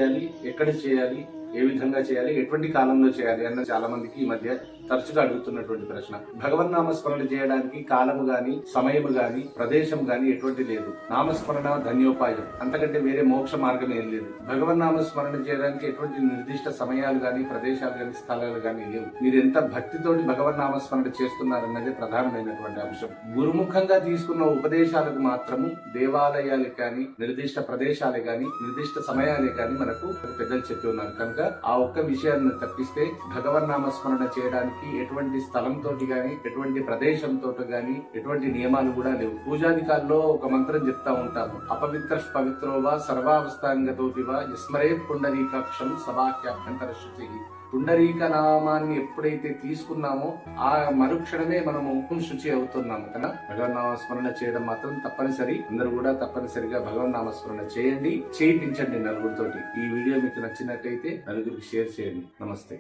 చేయాలి, ఎక్కడ చేయాలి, ఏ విధంగా చేయాలి, ఎటువంటి కాలంలో చేయాలి అన్న చాలా మందికి ఈ మధ్య తరచుగా అడుగుతున్నటువంటి ప్రశ్న. భగవన్ నామస్మరణ చేయడానికి కాలము గాని, సమయము గాని, ప్రదేశం గాని ఎటువంటి లేదు. నామస్మరణ ధన్యోపాయం, అంతకంటే వేరే మోక్ష మార్గం ఏం లేదు. భగవన్ నామస్మరణ చేయడానికి ఎటువంటి నిర్దిష్ట సమయాలు గాని, ప్రదేశాలు గాని, స్థలాలు గాని లేవు. మీరు ఎంత భక్తితోటి భగవన్ నామస్మరణ చేస్తున్నారన్నదే ప్రధానమైనటువంటి అంశం. గురుముఖంగా తీసుకున్న ఉపదేశాలకు మాత్రము దేవాలయాలు కానీ, నిర్దిష్ట ప్రదేశాలే గాని, నిర్దిష్ట సమయాలే కానీ మనకు పెద్దలు చెప్పి ఉన్నారు. కనుక ఆ ఒక్క విషయాన్ని తప్పిస్తే భగవన్ నామస్మరణ చేయడానికి ఎటువంటి స్థలంతో గాని, ఎటువంటి ప్రదేశంతో గాని, ఎటువంటి నియమాలు కూడా లేవు. పూజాధికాల్లో ఒక మంత్రం చెప్తా ఉంటాము, అపవిత్ర పవిత్రోవా సర్వావస్థాంగతోటివా యస్మరేత్ పుండరీకాక్షం సభాఖ్యాంతర శుచి. పుండరీక నామాన్ని ఎప్పుడైతే తీసుకున్నామో ఆ మరుక్షణమే మనము శుచి అవుతున్నాము. కదా, భగవన్ నామస్మరణ చేయడం మాత్రం తప్పనిసరి. అందరూ కూడా తప్పనిసరిగా భగవన్ నామస్మరణ చేయండి, చేయించండి నలుగురితోటి. ఈ వీడియో మీకు నచ్చినట్లయితే నలుగురికి షేర్ చేయండి. నమస్తే.